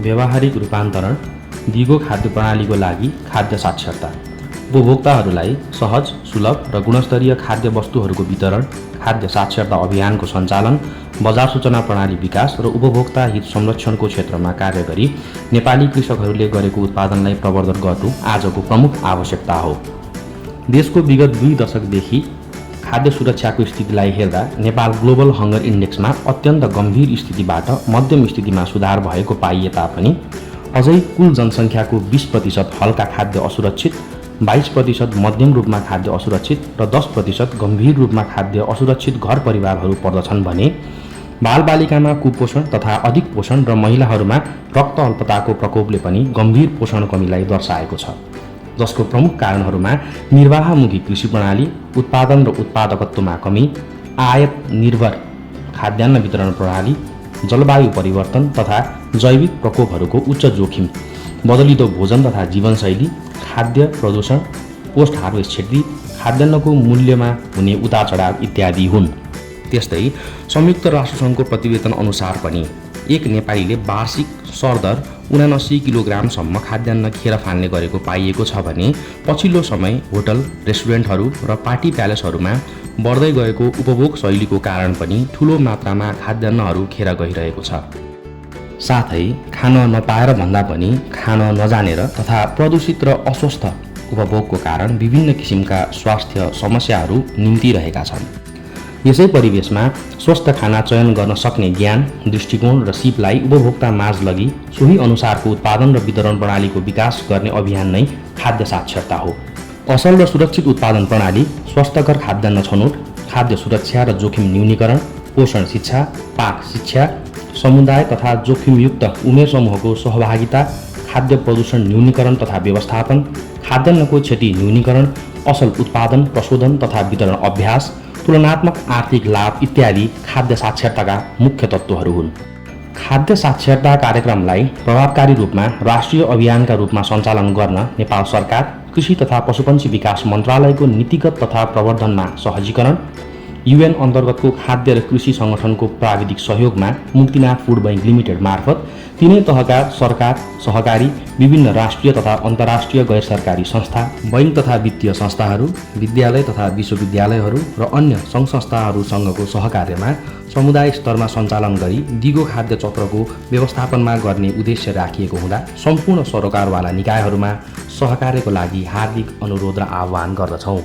व्यावहारिक रूपान्तरण, दिगो खाद्य प्रणालीको लागि खाद्य साक्षरता, उपभोक्ताहरूलाई सहज, सुलभ र गुणस्तरीय खाद्य वस्तुहरूको वितरण, खाद्य साक्षरता अभियानको सञ्चालन, बजार सूचना प्रणाली विकास र उपभोक्ता हित संरक्षणको क्षेत्रमा कार्य गरी नेपाली कृषकहरूले गरेको उत्पादनलाई प्रवर्धन गर्नु आजको प्रमुख आवश्यकता हो। देशको विगत 2 दशकदेखि खाद्य सुरक्षाको स्थितिलाई हेर्दा नेपाल ग्लोबल हङ्गर इन्डेक्समा अत्यन्त गम्भीर स्थितिबाट मध्यम स्थितिमा सुधार भएको पाइए तापनि अझै कुल जनसङ्ख्याको 20% हल्का खाद्य असुरक्षित, 22% मध्यम रूपमा खाद्य असुरक्षित र 10% गम्भीर रूपमा खाद्य असुरक्षित घर परिवारहरू पर्दछन् भने बालबालिकामा कुपोषण तथा अधिक पोषण र महिलाहरूमा रक्त अल्पताको प्रकोपले पनि गम्भीर पोषण कमीलाई दर्शाएको छ, जसको प्रमुख कारणहरूमा निर्वाहमुखी कृषि प्रणाली, उत्पादन र उत्पादकत्वमा कमी, आयात निर्भर खाद्यान्न वितरण प्रणाली, जलवायु परिवर्तन तथा जैविक प्रकोपहरूको उच्च जोखिम, बदलिदो भोजन तथा जीवनशैली, खाद्य प्रदूषण, पोस्ट हार्वेस्ट क्षति, खाद्यान्नको मूल्यमा हुने उतार-चढाव इत्यादि हुन्। त्यस्तै संयुक्त राष्ट्रसङ्घको प्रतिवेदन अनुसार पनि एक नेपालीले वार्षिक सरदर 79 किलोग्रामसम्म खाद्यान्न खेर फाल्ने गरेको पाइएको छ भने पछिल्लो समय होटल, रेस्टुरेन्टहरू र पार्टी प्यालेसहरूमा बढ्दै गएको उपभोग शैलीको कारण पनि ठूलो मात्रामा खाद्यान्नहरू खेर गइरहेको छ। साथै खान नपाएर भन्दा पनि खान नजानेर तथा प्रदूषित र अस्वस्थ उपभोगको कारण विभिन्न किसिमका स्वास्थ्य समस्याहरू निम्तिरहेका छन्। यसै परिवेशमा स्वस्थ खाना चयन गर्न सक्ने ज्ञान, दृष्टिकोण र सिपलाई उपभोक्ता माझ लगी सोही अनुसारको उत्पादन र वितरण प्रणालीको विकास गर्ने अभियान नै खाद्य साक्षरता हो। असल र सुरक्षित उत्पादन प्रणाली, स्वस्थकर खाद्यान्न छनौट, खाद्य सुरक्षा र जोखिम न्यूनीकरण, पोषण शिक्षा, पाक शिक्षा, समुदाय तथा जोखिमयुक्त उमेर समूहको सहभागिता, खाद्य प्रदूषण न्यूनीकरण तथा व्यवस्थापन, खाद्यान्नको क्षति न्यूनीकरण, असल उत्पादन, प्रशोधन तथा वितरण अभ्यास, तुलनात्मक आर्थिक लाभ इत्यादि खाद्य साक्षरताका मुख्य तत्त्वहरू हुन्। खाद्य साक्षरता कार्यक्रमलाई प्रभावकारी रूपमा राष्ट्रिय अभियानका रूपमा सञ्चालन गर्न नेपाल सरकार कृषि तथा पशुपन्छी विकास मन्त्रालयको नीतिगत तथा प्रवर्धनमा सहजीकरण, UN अन्तर्गतको खाद्य र कृषि सङ्गठनको प्राविधिक सहयोगमा मुक्तिनाथ फुड बैंक लिमिटेड मार्फत तीनै तहका सरकार, सहकारी, विभिन्न राष्ट्रिय तथा अन्तर्राष्ट्रिय गैर सरकारी संस्था, बैंक तथा वित्तीय संस्थाहरू, विद्यालय तथा विश्वविद्यालयहरू र अन्य सङ्घ संस्थाहरूसँगको सहकार्यमा समुदाय स्तरमा सञ्चालन गरी दिगो खाद्य चक्रको व्यवस्थापनमा गर्ने उद्देश्य राखिएको हुँदा सम्पूर्ण सरोकारवाला निकायहरूमा सहकार्यको लागि हार्दिक अनुरोध र आह्वान गर्दछौँ।